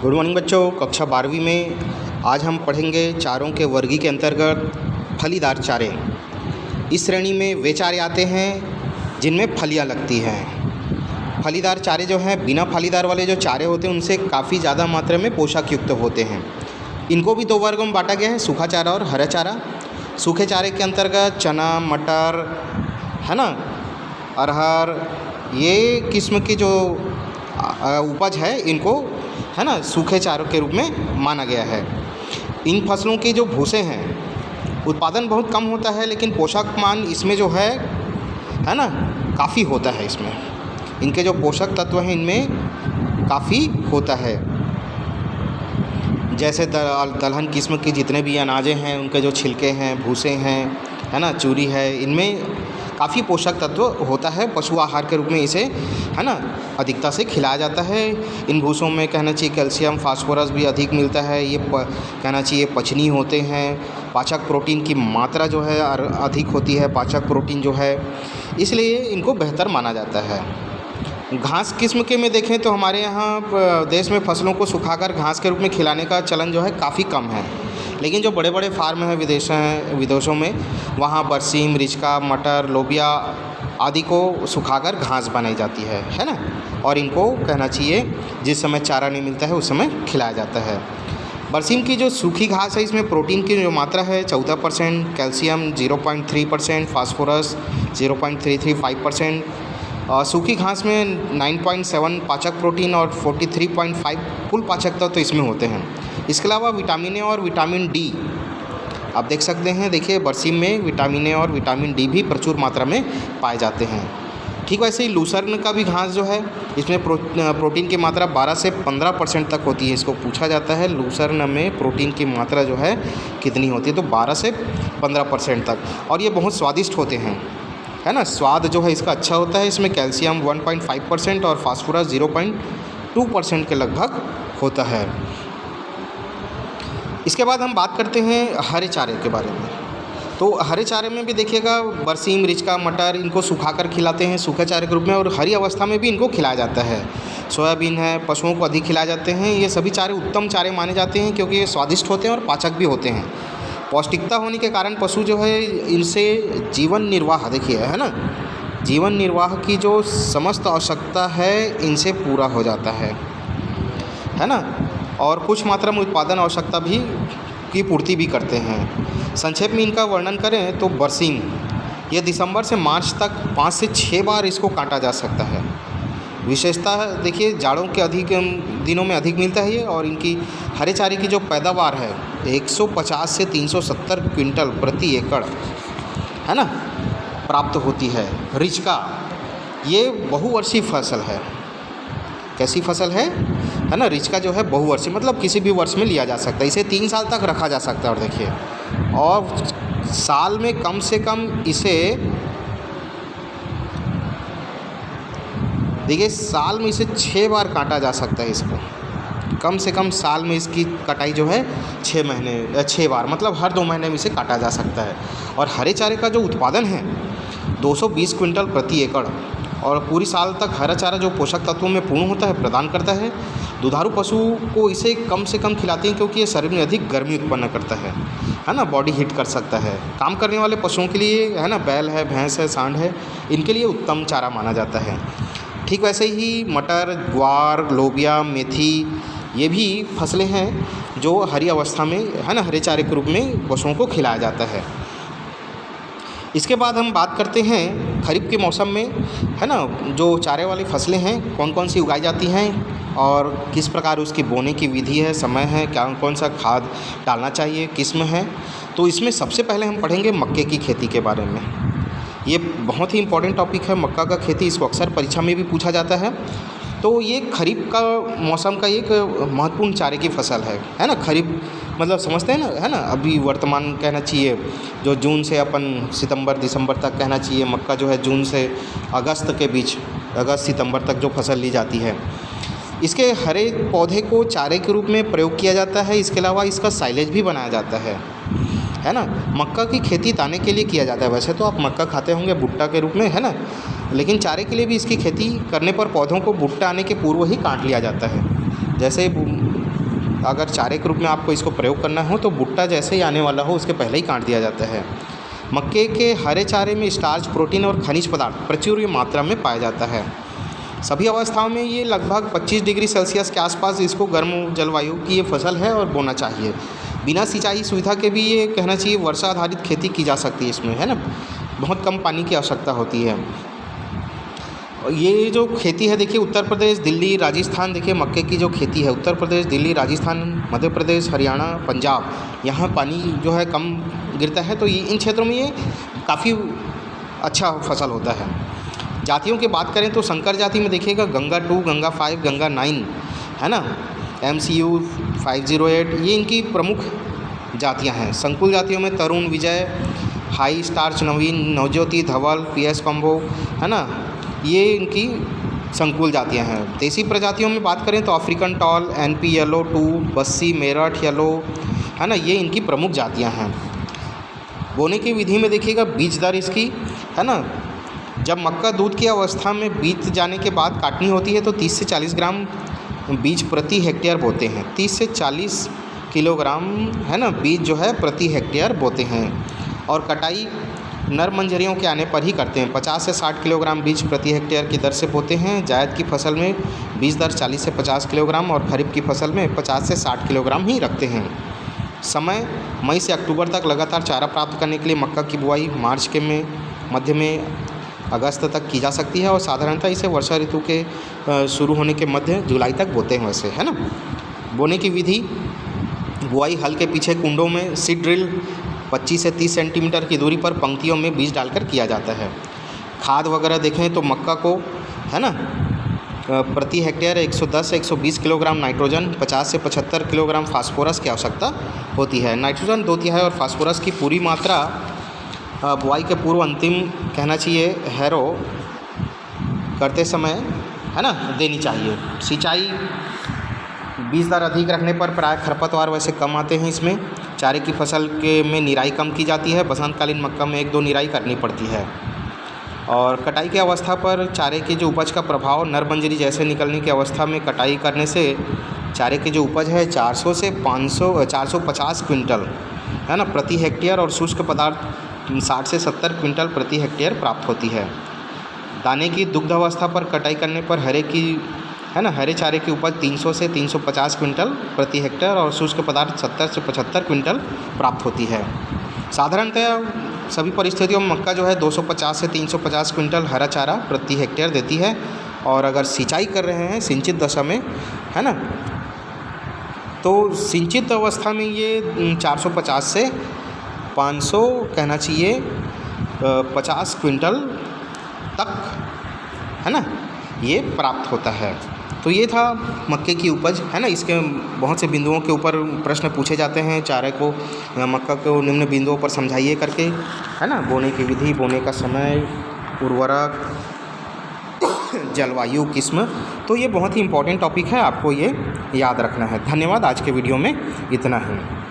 Good morning बच्चों। कक्षा 12वीं में आज हम पढ़ेंगे चारों के वर्गी के अंतर्गत फलीदार चारे। इस श्रेणी में वे चारे आते हैं जिनमें फलियां लगती हैं। फलीदार चारे जो हैं, बिना फलीदार वाले जो चारे होते हैं उनसे काफ़ी ज़्यादा मात्रा में पोषक युक्त होते हैं। इनको भी दो वर्गों में बांटा गया है, सूखा चारा और हरा चारा। सूखे चारे के अंतर्गत चना, मटर, है ना, अरहर, ये किस्म की जो उपज है इनको, है ना, सूखे चारों के रूप में माना गया है। इन फसलों के जो भूसे हैं उत्पादन बहुत कम होता है, लेकिन पोषक मान इसमें जो है ना, काफ़ी होता है। इसमें इनके जो पोषक तत्व हैं इनमें काफ़ी होता है। जैसे दलहन किस्म की जितने भी अनाजें हैं उनके जो छिलके हैं, भूसे हैं, है ना, चूरी है, इनमें काफ़ी पोषक तत्व होता है। पशु आहार के रूप में इसे, है ना, अधिकता से खिलाया जाता है। इन भूसों में कहना चाहिए कैल्शियम, फास्फोरस भी अधिक मिलता है। ये कहना चाहिए पचनीय होते हैं। पाचक प्रोटीन की मात्रा जो है अधिक होती है, पाचक प्रोटीन जो है, इसलिए इनको बेहतर माना जाता है। घास किस्म के में देखें तो हमारे यहाँ देश में फसलों को सुखाकर घास के रूप में खिलाने का चलन जो है काफ़ी कम है। लेकिन जो बड़े बड़े फार्म हैं विदेशों में, वहाँ बरसीम, रिचका, मटर, लोबिया आदि को सुखाकर घास बनाई जाती है ना, और इनको कहना चाहिए जिस समय चारा नहीं मिलता है उस समय खिलाया जाता है। बरसीम की जो सूखी घास है इसमें प्रोटीन की जो मात्रा है 14%, कैल्शियम 0.3%, फास्फोरस 0.335%। सूखी घास में 9.7 पाचक प्रोटीन और 43.5 कुल पाचक तत्व तो इसमें होते हैं। इसके अलावा विटामिन ए और विटामिन डी आप देख सकते हैं। देखिए बरसीम में विटामिन ए और विटामिन डी भी प्रचुर मात्रा में पाए जाते हैं। ठीक वैसे ही लूसर्न का भी घास जो है इसमें प्रोटीन की मात्रा 12 से 15% तक होती है। इसको पूछा जाता है लूसर्न में प्रोटीन की मात्रा जो है कितनी होती है, तो 12 से 15% तक। और ये बहुत स्वादिष्ट होते हैं, है ना, स्वाद जो है इसका अच्छा होता है। इसमें कैल्शियम 1.5% और फास्फोरस 0.2% के लगभग होता है। इसके बाद हम बात करते हैं हरे चारे के बारे में। तो हरे चारे में भी देखिएगा बरसीम, रिचका, मटर, इनको सुखाकर खिलाते हैं सूखे चारे के रूप में, और हरी अवस्था में भी इनको खिलाया जाता है। सोयाबीन है, पशुओं को अधिक खिलाए जाते हैं। ये सभी चारे उत्तम चारे माने जाते हैं क्योंकि ये स्वादिष्ट होते हैं और पाचक भी होते हैं। पौष्टिकता होने के कारण पशु जो है इनसे जीवन निर्वाह, देखिए, है ना, जीवन निर्वाह की जो समस्त आवश्यकता है इनसे पूरा हो जाता है ना, और कुछ मात्रा में उत्पादन आवश्यकता भी की पूर्ति भी करते हैं। संक्षेप में इनका वर्णन करें तो बरसीम ये दिसंबर से मार्च तक 5 से 6 बार इसको काटा जा सकता है। विशेषता देखिए जाड़ों के अधिक दिनों में अधिक मिलता है ये, और इनकी हरे चारे की जो पैदावार है 150 से 370 क्विंटल प्रति एकड़, है ना, प्राप्त होती है। रिचका ये बहुवर्षीय फसल है। कैसी फसल है ना, रिचका जो है बहुवर्षीय, मतलब किसी भी वर्ष में लिया जा सकता है। इसे 3 साल तक रखा जा सकता है। और देखिए, और साल में कम से कम इसे, देखिए, साल में इसे 6 बार काटा जा सकता है। इसको कम से कम साल में इसकी कटाई जो है 6 बार, मतलब हर 2 महीने में इसे काटा जा सकता है। और हरे चारे का जो उत्पादन है 220 क्विंटल प्रति एकड़, और पूरी साल तक हरा चारा जो पोषक तत्वों में पूर्ण होता है प्रदान करता है। दुधारू पशु को इसे कम से कम खिलाते हैं क्योंकि ये शरीर में अधिक गर्मी उत्पन्न करता है ना, बॉडी हीट कर सकता है। काम करने वाले पशुओं के लिए, है ना, बैल है, भैंस है, सांड है, इनके लिए उत्तम चारा माना जाता है। ठीक वैसे ही मटर, ग्वार, लोबिया, मेथी, ये भी फसलें हैं जो हरी अवस्था में, है ना, हरे चारे के रूप में पशुओं को खिलाया जाता है। इसके बाद हम बात करते हैं खरीफ के मौसम में, है ना, जो चारे वाली फसलें हैं कौन कौन सी उगाई जाती हैं और किस प्रकार उसकी बोने की विधि है, समय है, क्या कौन सा खाद डालना चाहिए, किस्म है। तो इसमें सबसे पहले हम पढ़ेंगे मक्के की खेती के बारे में। ये बहुत ही इम्पोर्टेंट टॉपिक है मक्का का खेती। इसको अक्सर परीक्षा में भी पूछा जाता है। तो ये खरीफ का मौसम का एक महत्वपूर्ण चारे की फसल है ना। खरीफ मतलब समझते हैं ना, है ना, अभी वर्तमान कहना चाहिए जो जून से अपन सितंबर दिसंबर तक कहना चाहिए। मक्का जो है जून से अगस्त के बीच, अगस्त सितंबर तक जो फसल ली जाती है। इसके हरे पौधे को चारे के रूप में प्रयोग किया जाता है। इसके अलावा इसका साइलेज भी बनाया जाता है ना। मक्का की खेती दाने के लिए किया जाता है। वैसे तो आप मक्का खाते होंगे भुट्टा के रूप में, है ना, लेकिन चारे के लिए भी इसकी खेती करने पर पौधों को भुट्टा आने के पूर्व ही काट लिया जाता है। जैसे अगर चारे के रूप में आपको इसको प्रयोग करना हो तो भुट्टा जैसे ही आने वाला हो उसके पहले ही काट दिया जाता है। मक्के के हरे चारे में स्टार्च, प्रोटीन और खनिज पदार्थ प्रचुर मात्रा में पाया जाता है। सभी अवस्थाओं में ये लगभग 25 डिग्री सेल्सियस के आसपास इसको गर्म जलवायु की ये फसल है और बोना चाहिए। बिना सिंचाई सुविधा के भी ये कहना चाहिए वर्षा आधारित खेती की जा सकती है इसमें, है ना। बहुत कम पानी की आवश्यकता होती है। ये जो खेती है देखिए उत्तर प्रदेश, दिल्ली, राजस्थान, देखिए मक्के की जो खेती है उत्तर प्रदेश, दिल्ली, राजस्थान, मध्य प्रदेश, हरियाणा, पंजाब, यहाँ पानी जो है कम गिरता है, तो ये इन क्षेत्रों में ये काफ़ी अच्छा फसल होता है। जातियों की बात करें तो संकर जाति में देखिएगा गंगा 2, गंगा 5, गंगा 9, है ना, MCU 508, ये इनकी प्रमुख जातियां हैं। संकुल जातियों में तरुण, विजय, हाई स्टार्च, नवीन, नवज्योति, धवल, PS कॉम्बो, है ना, ये इनकी संकुल जातियां हैं। देसी प्रजातियों में बात करें तो African tall, NP yellow 2, Bassi, Meerut yellow, है ना, ये इनकी प्रमुख जातियां हैं। बोने की विधि में देखिएगा बीज दर इसकी, है ना, जब मक्का दूध की अवस्था में बीत जाने के बाद काटनी होती है तो 30 से 40 ग्राम बीज प्रति हेक्टेयर बोते हैं। 30 से 40 किलोग्राम, है ना, बीज जो है प्रति हेक्टेयर बोते हैं। और कटाई नर मंजरियों के आने पर ही करते हैं। 50 से 60 किलोग्राम बीज प्रति हेक्टेयर की दर से बोते हैं। जायद की फसल में बीज दर 40 से 50 किलोग्राम और खरीफ की फसल में 50 से 60 किलोग्राम ही रखते हैं। समय मई से अक्टूबर तक लगातार चारा प्राप्त करने के लिए मक्का की बुआई मार्च के मध्य में अगस्त तक की जा सकती है और साधारणतः इसे वर्षा ऋतु के शुरू होने के मध्य जुलाई तक बोते हैं वैसे, है ना। बोने की विधि, बुआई हल के पीछे कुंडों में सीड ड्रिल 25 से 30 सेंटीमीटर की दूरी पर पंक्तियों में बीज डालकर किया जाता है। खाद वगैरह देखें तो मक्का को, है ना, प्रति हेक्टेयर 110 से 120 किलोग्राम नाइट्रोजन, 50 से 75 किलोग्राम फास्फोरस की आवश्यकता होती है। नाइट्रोजन 2/3 और फास्फोरस की पूरी मात्रा बुआई के पूर्व अंतिम कहना चाहिए हैरो करते समय, है ना, देनी चाहिए। सिंचाई बीज दर अधिक रखने पर प्राय खरपतवार वैसे कम आते हैं इसमें। चारे की फसल के में निराई कम की जाती है। बसंतकालीन मक्का में 1-2 निराई करनी पड़ती है। और कटाई की अवस्था पर चारे की जो उपज का प्रभाव, नरबंजरी जैसे निकलने की अवस्था में कटाई करने से चारे की जो उपज है 400 से 450 क्विंटल, है ना, प्रति हेक्टेयर और शुष्क पदार्थ 60 से 70 क्विंटल प्रति हेक्टेयर प्राप्त होती है। दाने की दुग्ध अवस्था पर कटाई करने पर हरे चारे की उपज 300 से 350 क्विंटल प्रति हेक्टेयर और शुष्क पदार्थ 70 से 75 क्विंटल प्राप्त होती है। साधारणतः सभी परिस्थितियों में मक्का जो है 250 से 350 क्विंटल हरा चारा प्रति हेक्टेयर देती है। और अगर सिंचाई कर रहे हैं सिंचित दशा में, है ना, तो सिंचित अवस्था में ये 450 से 500 कहना चाहिए 50 क्विंटल तक, है ना, ये प्राप्त होता है। तो ये था मक्के की उपज, है ना। इसके बहुत से बिंदुओं के ऊपर प्रश्न पूछे जाते हैं। चारे को, मक्का को निम्न बिंदुओं पर समझाइए करके, है ना। बोने की विधि, बोने का समय, उर्वरक, जलवायु, किस्म, तो ये बहुत ही इम्पोर्टेंट टॉपिक है, आपको ये याद रखना है। धन्यवाद। आज के वीडियो में इतना ही।